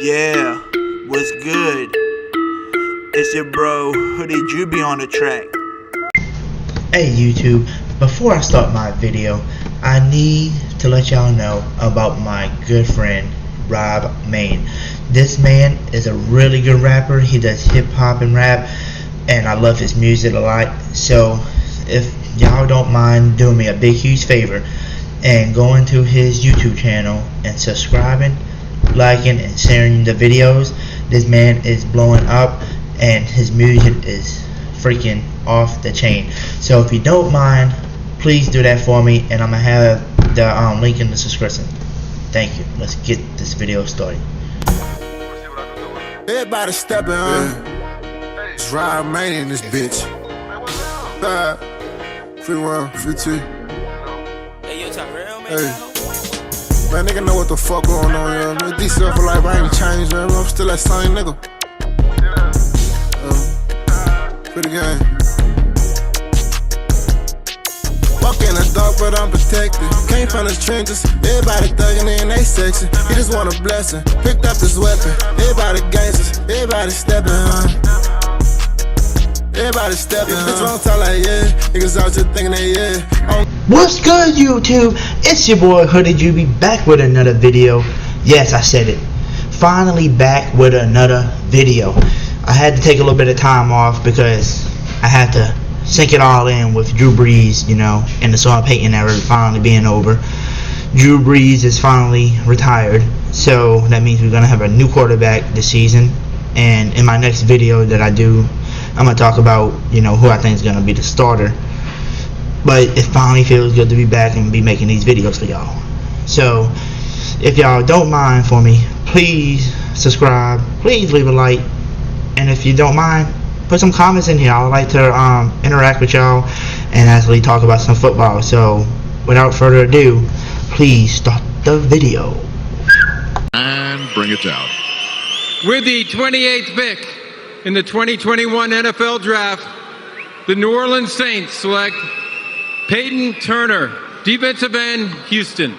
Yeah, what's good? It's your bro, HoodieJube on the track. Hey YouTube, before I start my video, I need to let y'all know about my good friend, Rob Main. This man is a really good rapper. He does hip hop and rap, and I love his music a lot. So if y'all don't mind doing me a big huge favor and going to his YouTube channel and subscribing, liking, and sharing the videos. This man is blowing up and his music is freaking off the chain. So if you don't mind, please do that for me, and I'm gonna have the link in the description. Thank you. Let's get this video started. Everybody stepping on. It's Rob Main in this bitch. Free one, free two. Hey. Man, nigga know what the fuck going on, yo. Man, this stuff for life, I ain't changed, man. I'm still that same nigga. Pretty game. Walk in the dark, but I'm protected. Came from the trenches. Everybody thugging in, they sexy. He just want a blessing. Picked up this weapon. Everybody gangsters. Everybody stepping on. Everybody stepping. Bitch, don't talk like yeah. Niggas out here thinking they yeah. What's good, YouTube? It's your boy HoodieJube back with another video. Yes, I said it. Finally back with another video. I had to take a little bit of time off because I had to sink it all in with Drew Brees, you know, and the Sean Payton era finally being over. Drew Brees is finally retired, so that means we're gonna have a new quarterback this season. And in my next video that I do, I'm gonna talk about, you know, who I think is gonna be the starter. But it finally feels good to be back and be making these videos for y'all. So if y'all don't mind for me, please subscribe, please leave a like, and if you don't mind, put some comments in here. I would like to interact with y'all and actually talk about some football. So without further ado, please start the video. And bring it down. With the 28th pick in the 2021 NFL Draft, the New Orleans Saints select Payton Turner, defensive end, Houston.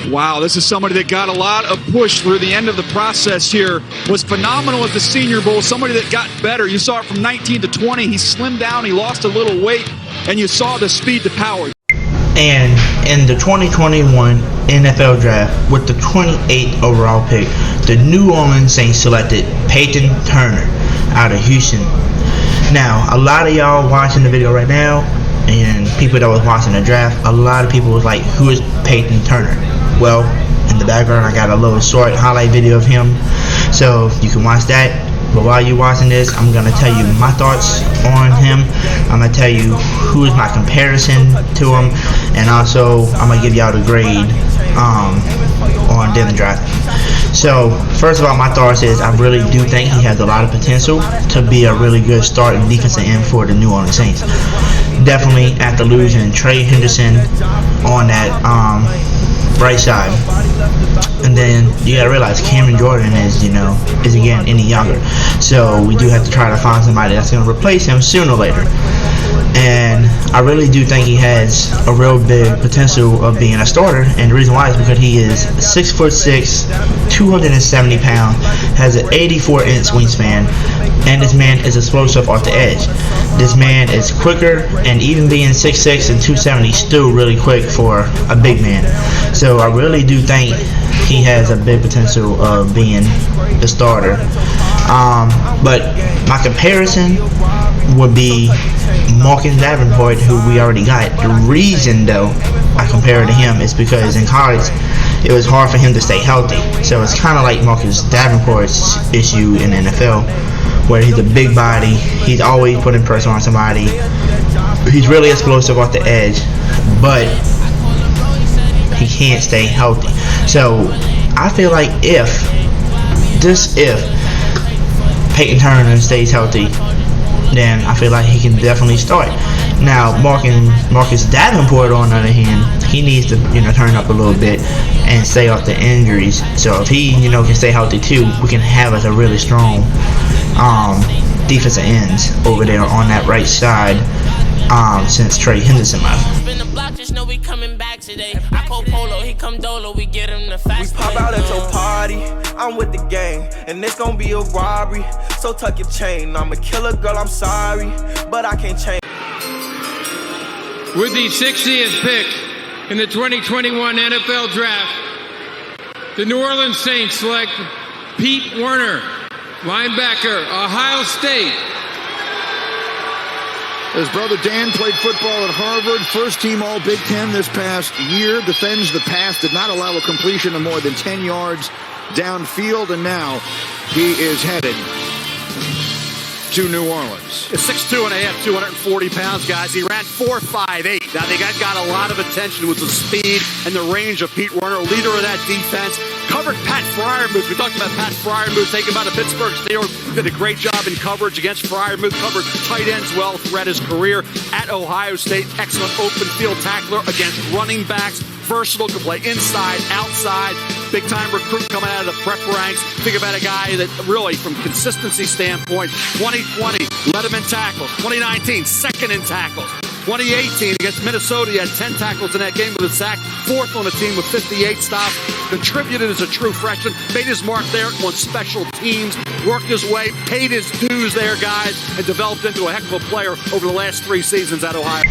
Wow, this is somebody that got a lot of push through the end of the process here. Was phenomenal at the Senior Bowl, somebody that got better. You saw it from 19 to 20. He slimmed down, he lost a little weight, and you saw the speed to power. And in the 2021 NFL Draft, with the 28th overall pick, the New Orleans Saints selected Payton Turner out of Houston. Now, a lot of y'all watching the video right now, and people that was watching the draft, a lot of people was like, who is Payton Turner? Well, in the background I got a little short highlight video of him, so you can watch that. But while you're watching this, I'm going to tell you my thoughts on him. I'm going to tell you who is my comparison to him, and also I'm going to give y'all the grade on the draft. So first of all, my thoughts is I really do think he has a lot of potential to be a really good starting defensive end for the New Orleans Saints. Definitely after losing Trey Henderson on that right side, and then you gotta realize Cameron Jordan is again any younger, so we do have to try to find somebody that's gonna replace him sooner or later. And I really do think he has a real big potential of being a starter, and the reason why is because he is 6'6", 270 pounds, has an 84-inch wingspan, and this man is explosive off the edge. This man is quicker, and even being 6'6" and 270, still really quick for a big man. So I really do think he has a big potential of being the starter. But my comparison would be Marcus Davenport, who we already got. The reason though I compare it to him is because in college it was hard for him to stay healthy. So it's kind of like Marcus Davenport's issue in the NFL, where he's a big body, he's always putting pressure on somebody, he's really explosive off the edge, but he can't stay healthy. So I feel like if Payton Turner stays healthy, then I feel like he can definitely start. Now Marcus Davenport, on the other hand, he needs to turn up a little bit and stay off the injuries. So if he can stay healthy too, we can have us a really strong defensive ends over there on that right side since Trey Henderson left. go polo, he come dolo, we get him the fast. We pop out at your party, I'm with the gang, and it's gonna be a robbery. So tuck your chain, I'm a killer girl, I'm sorry, but I can't change. With the 60th pick in the 2021 NFL Draft, the New Orleans Saints select Pete Werner, linebacker, Ohio State. His brother Dan played football at Harvard, first-team All-Big Ten this past year, defends the pass, did not allow a completion of more than 10 yards downfield, and now he is headed to New Orleans. 6'2.5", 240 pounds, guys. He ran 4.58. Now, they got a lot of attention with the speed and the range of Pete Werner, leader of that defense. Covered Pat Freiermuth. We talked about Pat Freiermuth taken by the Pittsburgh Steelers. Did a great job in coverage against Freiermuth. Covered tight ends well throughout his career at Ohio State. Excellent open field tackler against running backs. Versatile, can play inside, outside. Big-time recruit coming out of the prep ranks. Think about a guy that really, from consistency standpoint, 2020, led him in tackles. 2019, second in tackles. 2018 against Minnesota, he had 10 tackles in that game with a sack. Fourth on the team with 58 stops. Contributed as a true freshman. Made his mark there on special teams. Worked his way, paid his dues there, guys, and developed into a heck of a player over the last 3 seasons at Ohio.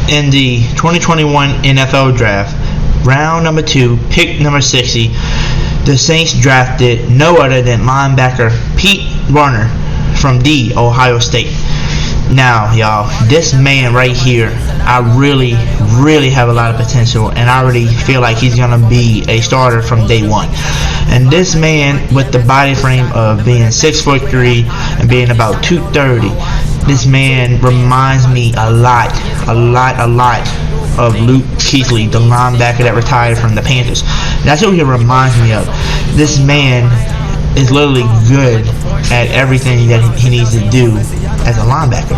In the 2021 NFL Draft, round number 2, pick number 60, the Saints drafted no other than linebacker Pete Werner from the Ohio State. Now, y'all, this man right here, I really have a lot of potential, and I already feel like he's going to be a starter from day one. And this man, with the body frame of being 6'3" and being about 230, this man reminds me a lot of Luke Kuechly, the linebacker that retired from the Panthers. That's who he reminds me of. This man is literally good at everything that he needs to do as a linebacker.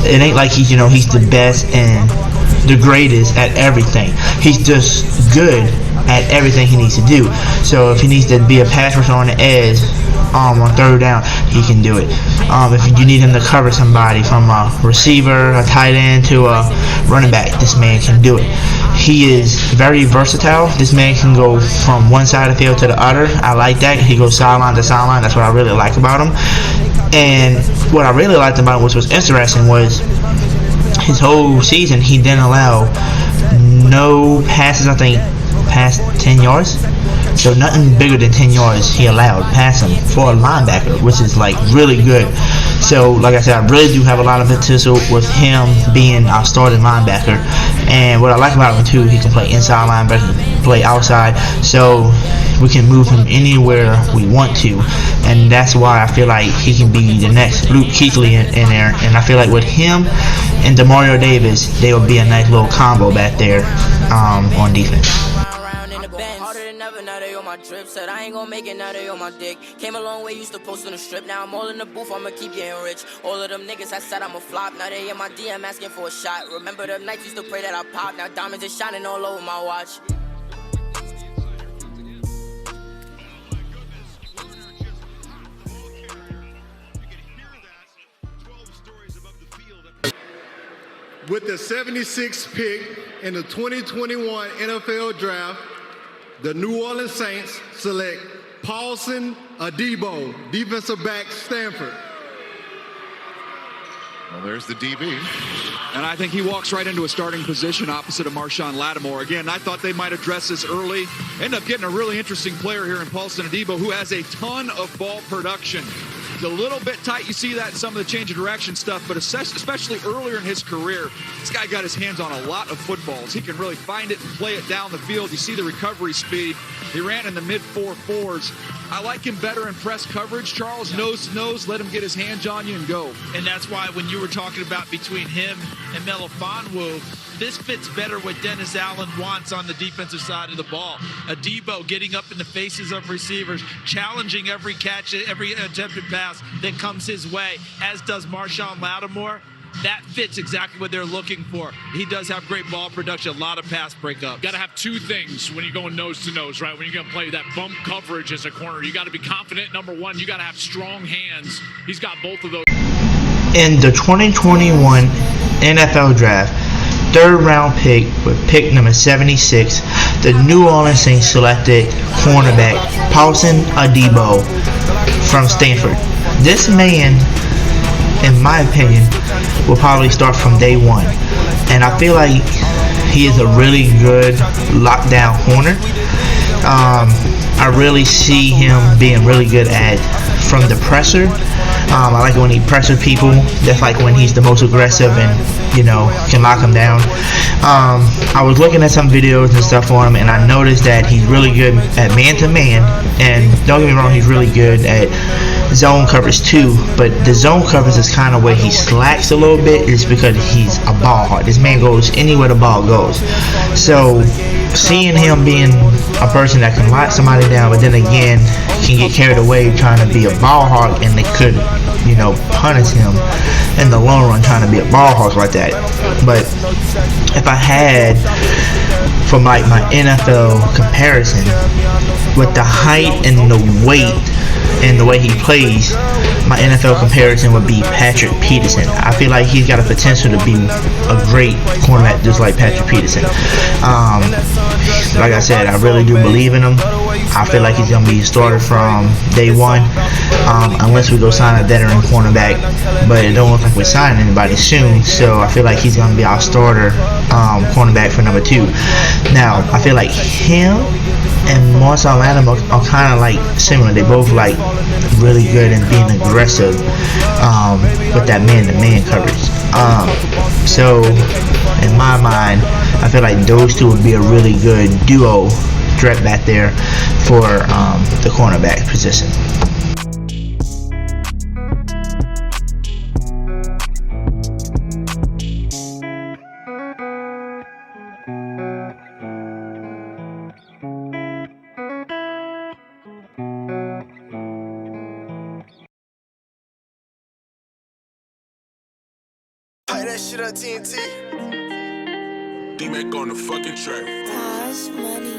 It ain't like he's the best and the greatest at everything. He's just good at everything he needs to do. So if he needs to be a pass rusher on the edge, on third down, he can do it. If you need him to cover somebody, from a receiver, a tight end, to a running back, this man can do it. He is very versatile. This man can go from one side of the field to the other. I like that. He goes sideline to sideline. That's what I really like about him. And what I really liked about him, which was interesting, was his whole season he didn't allow no passes, I think, past 10 yards. So nothing bigger than 10 yards he allowed passing for a linebacker, which is like really good. So like I said, I really do have a lot of potential with him being our starting linebacker. And what I like about him too, he can play inside linebacker, play outside, so we can move him anywhere we want to. And that's why I feel like he can be the next Luke Kuechly in there. And I feel like with him and Demario Davis, they will be a nice little combo back there on defense. Drip said I ain't gonna make it, now they on my dick. Came a long way, used to post on the strip. Now I'm all in the booth, I'ma keep getting rich. All of them niggas I said I'ma flop, now they in my DM asking for a shot. Remember the nights used to pray that I pop, now diamonds is shining all over my watch. With the 76th pick in the 2021 NFL Draft, the New Orleans Saints select Paulson Adibi, defensive back, Stanford. Well, there's the DB. And I think he walks right into a starting position opposite of Marshon Lattimore. Again, I thought they might address this early. End up getting a really interesting player here in Paulson Adibi, who has a ton of ball production. He's a little bit tight. You see that in some of the change of direction stuff, but especially earlier in his career, this guy got his hands on a lot of footballs. He can really find it and play it down the field. You see the recovery speed. He ran in the mid-4.4s. I like him better in press coverage. Charles, nose to nose, let him get his hands on you and go. And that's why when you were talking about between him and Melifonwu, this fits better what Dennis Allen wants on the defensive side of the ball. Adibi getting up in the faces of receivers, challenging every catch, every attempted pass that comes his way, as does Marshon Lattimore. That fits exactly what they're looking for. He does have great ball production, a lot of pass breakups. Got to have two things when you're going nose to nose, right? When you're going to play that bump coverage as a corner, you got to be confident. Number one, you got to have strong hands. He's got both of those. In the 2021 NFL Draft, 3rd round pick with pick number 76, the New Orleans Saints selected cornerback Paulson Adibi from Stanford. This man, in my opinion, will probably start from day one, and I feel like he is a really good lockdown corner. I really see him being really good at from the presser. I like it when he presses people. That's like when he's the most aggressive and, you know, can lock them down. I was looking at some videos and stuff on him, and I noticed that he's really good at man-to-man, and don't get me wrong, he's really good at zone coverage too, but the zone coverage is kind of where he slacks a little bit. It's because he's a ball hawk. This man goes anywhere the ball goes. So seeing him being a person that can lock somebody down, but then again can get carried away trying to be a ball hawk, and they could, you know, punish him in the long run trying to be a ball hawk like that. But if I had from like my NFL comparison with the height and the weight and the way he plays, my NFL comparison would be Patrick Peterson. I feel like he's got a potential to be a great cornerback just like Patrick Peterson. Like I said, I really do believe in him. I feel like he's going to be a starter from day one, unless we go sign a veteran cornerback, but it don't look like we're signing anybody soon, so I feel like he's going to be our starter cornerback for number 2. Now, I feel like him and Marcel Adam are kind of like similar. They both like really good in being aggressive with that man-to-man coverage. So in my mind, I feel like those two would be a really good duo threat back there for the cornerback position. Play that shit on TNT. D-Mac on the fucking track. Cash money.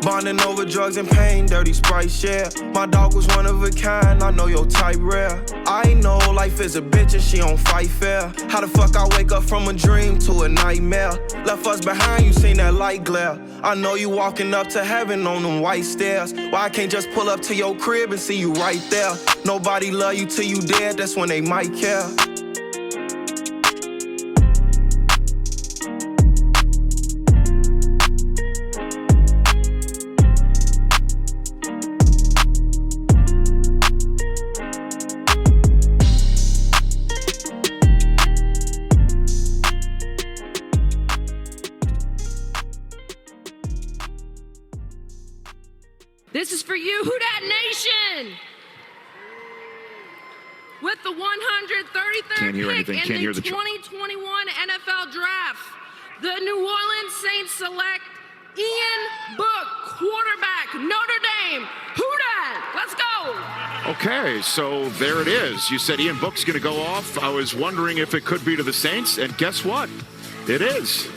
Bonding over drugs and pain, dirty Sprite share. My dog was one of a kind, I know your type rare. I know life is a bitch and she don't fight fair. How the fuck I wake up from a dream to a nightmare? Left us behind, you seen that light glare. I know you walking up to heaven on them white stairs. Why I can't just pull up to your crib and see you right there? Nobody love you till you dead, that's when they might care. This is for you, Who Dat Nation! With the 133rd pick in the 2021 NFL Draft, the New Orleans Saints select Ian Book, quarterback, Notre Dame. Who Dat? Let's go! Okay, so there it is. You said Ian Book's going to go off. I was wondering if it could be to the Saints, and guess what? It is.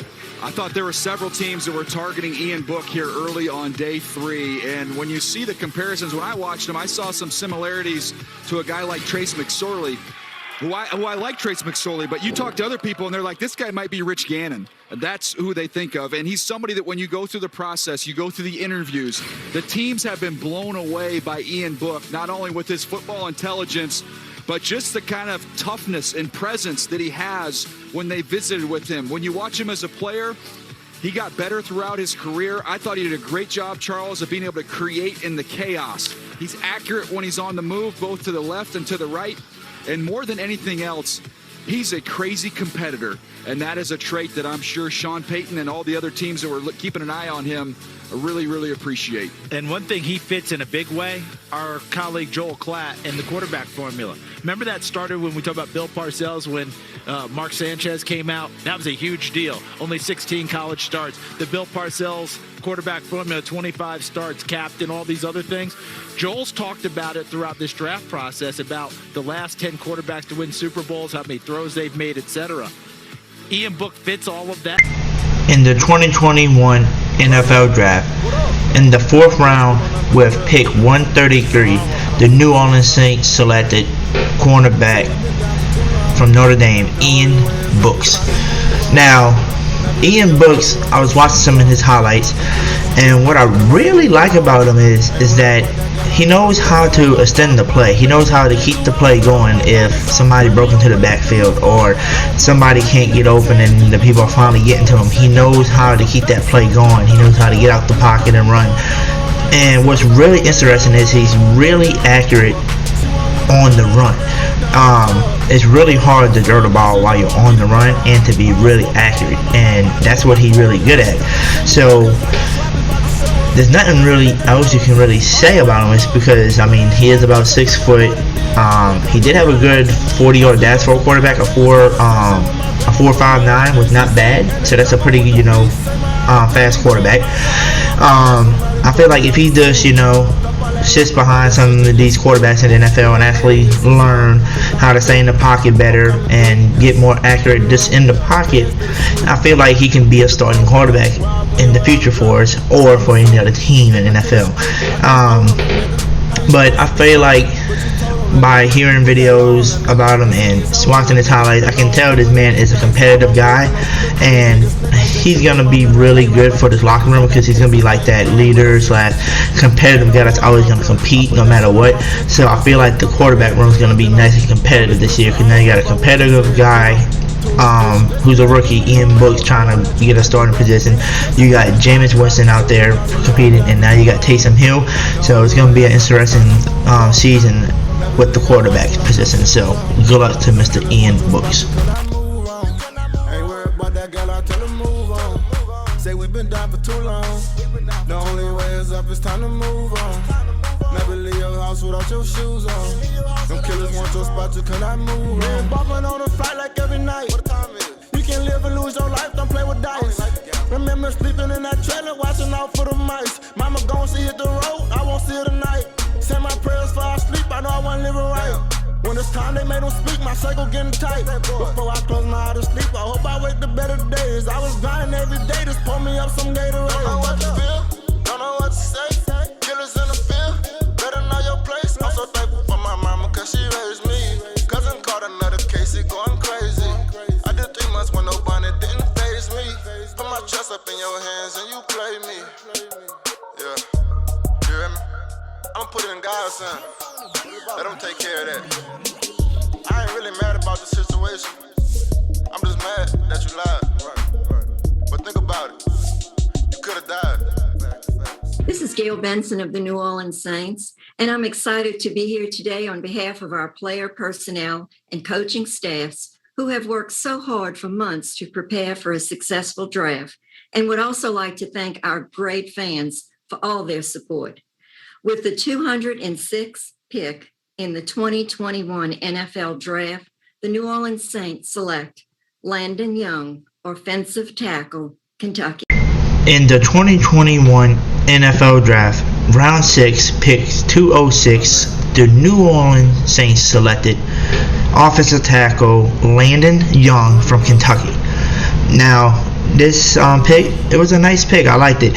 I thought there were several teams that were targeting Ian Book here early on day 3, and when you see the comparisons, when I watched him, I saw some similarities to a guy like Trace McSorley, who I like Trace McSorley, but you talk to other people and they're like, this guy might be Rich Gannon. And that's who they think of, and he's somebody that when you go through the process, you go through the interviews, the teams have been blown away by Ian Book, not only with his football intelligence, but just the kind of toughness and presence that he has when they visited with him. When you watch him as a player, he got better throughout his career. I thought he did a great job, Charles, of being able to create in the chaos. He's accurate when he's on the move, both to the left and to the right. And more than anything else, he's a crazy competitor. And that is a trait that I'm sure Sean Payton and all the other teams that were keeping an eye on him really, really appreciate. And one thing he fits in a big way, our colleague Joel Klatt in the quarterback formula. Remember that started when we talked about Bill Parcells when Mark Sanchez came out? That was a huge deal. Only 16 college starts. The Bill Parcells quarterback formula, 25 starts, captain, all these other things. Joel's talked about it throughout this draft process about the last 10 quarterbacks to win Super Bowls, how many throws they've made, etc. Ian Book fits all of that. In the 2021 NFL Draft, in the 4th round with pick 133, the New Orleans Saints selected cornerback from Notre Dame, Ian Brooks. Now, Ian Brooks, I was watching some of his highlights, and what I really like about him is that he knows how to extend the play. He knows how to keep the play going if somebody broke into the backfield or somebody can't get open and the people are finally getting to him. He knows how to keep that play going. He knows how to get out the pocket and run. And what's really interesting is he's really accurate on the run. It's really hard to throw the ball while you're on the run and to be really accurate, and that's what he's really good at. So there's nothing really else you can really say about him. It's because, I mean, he is about 6 foot. He did have a good 40-yard dash for a quarterback. A 4.59 was not bad, so that's a pretty, fast quarterback. I feel like if he does, sits behind some of these quarterbacks in the NFL and actually learn how to stay in the pocket better and get more accurate just in the pocket, I feel like he can be a starting quarterback in the future for us or for any other team in the NFL. But I feel like by hearing videos about him and watching his highlights, I can tell this man is a competitive guy, and he's gonna be really good for this locker room because he's gonna be like that leader / competitive guy that's always gonna compete no matter what. So I feel like the quarterback room is gonna be nice and competitive this year because now you got a competitive guy who's a rookie, Ian Brooks, trying to get a starting position. You got Jameis Winston out there competing, and now you got Taysom Hill. So it's gonna be an interesting season with the quarterback position. So good luck to Mr. Ian Brooks. Say we've been down for too long. The only way is up, it's time to move on. Never leave your house without your shoes on. Them killers want your spot, you cannot move on. Bumping on the flight like every night. You can live and lose your life, don't play with dice. Remember sleeping in that trailer, watching out for the mice. Mama gon' see it the road, I won't see it tonight. Say my prayers before I sleep, I know I wasn't living right. When it's time they made them speak, my circle getting tight. Before I close my eye to sleep, I hope I wake the better days. I was grinding every day, just pour me up some Gatorade. Don't know what to feel, don't know what to say. Killers in the field, better know your place. I'm so thankful for my mama, cause she raised me. Cousin caught another case, it going crazy. I did 3 months when no bunny didn't faze me. Put my trust up in your hands and you play me. Yeah, you hear me? I'ma put it in God's hand. Let them take care of that. I ain't really mad about the situation. I'm just mad that you lied. Right. But think about it. You could have died. This is Gail Benson of the New Orleans Saints, and I'm excited to be here today on behalf of our player personnel and coaching staffs who have worked so hard for months to prepare for a successful draft, and would also like to thank our great fans for all their support. With the 206th pick in the 2021 NFL Draft, the New Orleans Saints select Landon Young, offensive tackle, Kentucky. In the 2021 NFL Draft, round 6, pick 206, the New Orleans Saints selected offensive tackle Landon Young from Kentucky. Now, this pick, it was a nice pick. I liked it.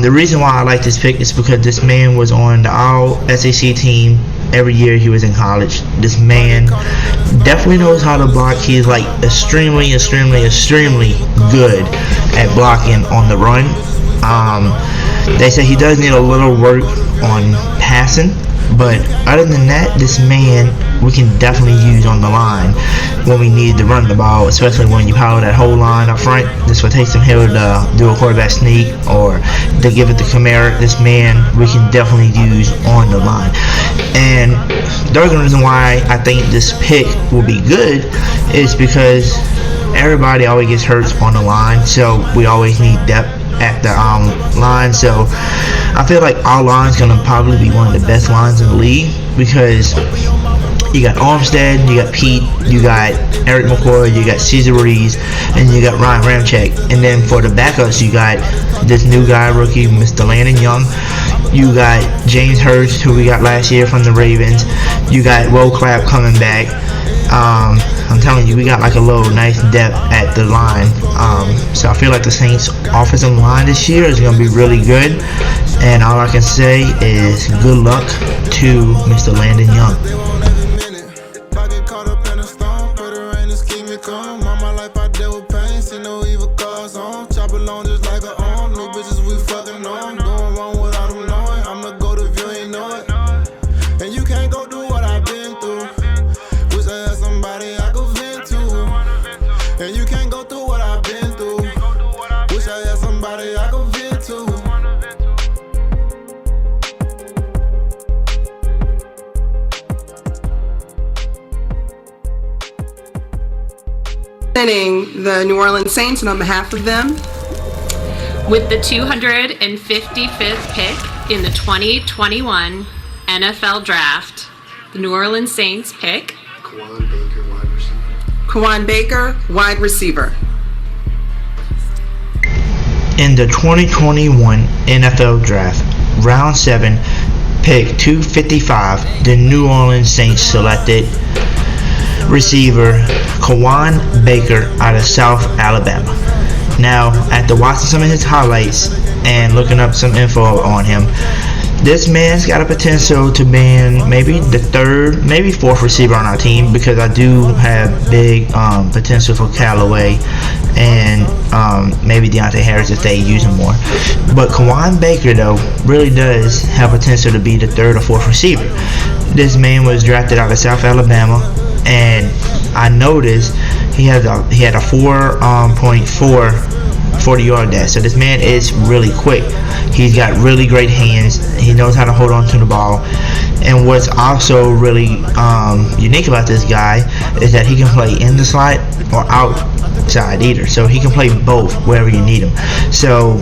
The reason why I like this pick is because this man was on the All-SEC team every year he was in college. This man definitely knows how to block. He's like extremely good at blocking on the run. They say he does need a little work on passing, but other than that, this man we can definitely use on the line when we need to run the ball, especially when you power that whole line up front. This will take some Hill to do a quarterback sneak or to give it to Kamara. This man we can definitely use on the line. And the other reason why I think this pick will be good is because everybody always gets hurt on the line, so we always need depth at the line. So I feel like our line is going to probably be one of the best lines in the league because you got Armstead, you got Pete, you got Eric McCoy, you got Cesar Ruiz, and you got Ryan Ramczyk. And then for the backups, you got this new guy, rookie, Mr. Landon Young. You got James Hurst, who we got last year from the Ravens. You got Will Clapp coming back. I'm telling you, we got like a little nice depth at the line. So I feel like the Saints' offensive line this year is going to be really good. And all I can say is good luck to Mr. Landon Young. representing the New Orleans Saints, and on behalf of them, with the 255th pick in the 2021 NFL Draft, the New Orleans Saints pick Kawan Baker, wide receiver. In the 2021 NFL Draft, Round 7, pick 255, the New Orleans Saints selected receiver Kawan Baker out of South Alabama. Now, after watching some of his highlights and looking up some info on him, this man's got a potential to being maybe the third, maybe fourth receiver on our team, because I do have big potential for Callaway and maybe Deontay Harris if they use him more. But Kawan Baker, though, really does have potential to be the third or fourth receiver. This man was drafted out of South Alabama, and I noticed he had a 4.4 40-yard dash. So this man is really quick. He's got really great hands. He knows how to hold on to the ball. And what's also really unique about this guy is that he can play in the slot or outside either. So he can play both wherever you need him. So,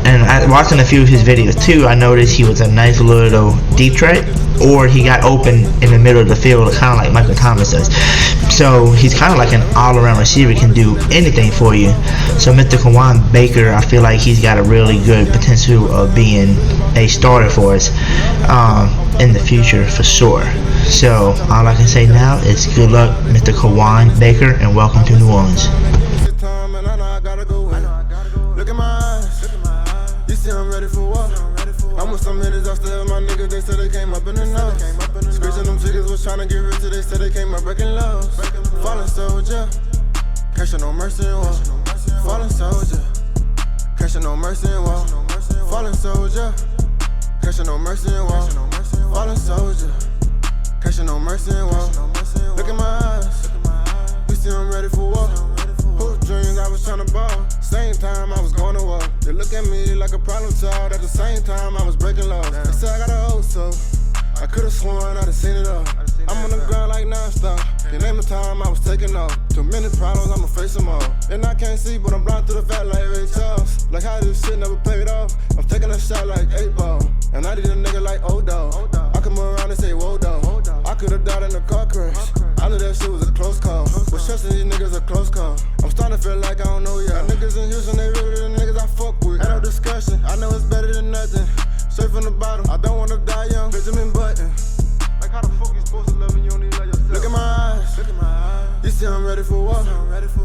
and watching a few of his videos too, I noticed he was a nice little deep threat, or he got open in the middle of the field, kind of like Michael Thomas does. So he's kind of like an all-around receiver, can do anything for you. So Mr. Kawan Baker, I feel like he's got a really good potential of being a starter for us in the future for sure. So all I can say now is good luck, Mr. Kawan Baker, and welcome to New Orleans. Look at my eyes. You see I'm ready for what? I'm with some hitters upstairs, my niggas, they said they came up in the nose. Screeching them chickens was trying to get rich, they said they came up breaking lows. Fallen soldier, catching no mercy in war. Fallen soldier, catching no mercy in war. Fallen soldier, catching no mercy in war. Fallen soldier, catching no mercy in war. Look at my eyes, you see I'm ready for war. Hoop dreams, I was trying to ball. Same time I was going to war. They look at me like a problem child. At the same time I was breaking laws. They said I got a hoe, so I could've sworn I'd have seen it all. I'm on the ground like non-stop. You name the time I was taking off. Too many problems, I'ma face them all. And I can't see, but I'm blind to the fact like Ray Charles. Like how this shit never paid off. I'm taking a shot like 8 ball. And I need a nigga like O-Dog. I come around and say, whoa, dog. I could've died in a car crash. I knew that shit was a close call. But trusting these niggas a close call. I'm starting to feel like I don't know y'all. Niggas in Houston, they really the niggas I fuck with. Ain't no discussion, I know it's better than nothing. Straight from the bottom, I don't wanna die young. Benjamin Button. Like how the fuck you supposed to love me, you don't even love yourself. Look at my eyes, you see I'm ready for war.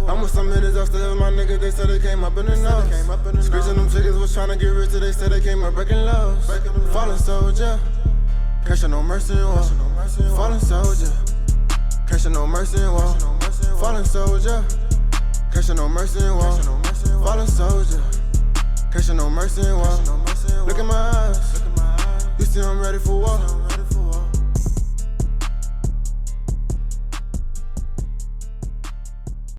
I'm with some hitters upstairs, my niggas, they said they came up in the nose. Screeching them chickens was trying to get rich, they said they came up breaking lows. Fallen soldier, catching no mercy in war. Fallen soldier, catching no mercy in war. Fallen soldier, catching no mercy in war. Fallen soldier, catching no mercy in war. Look at my eyes, you see I'm ready for war.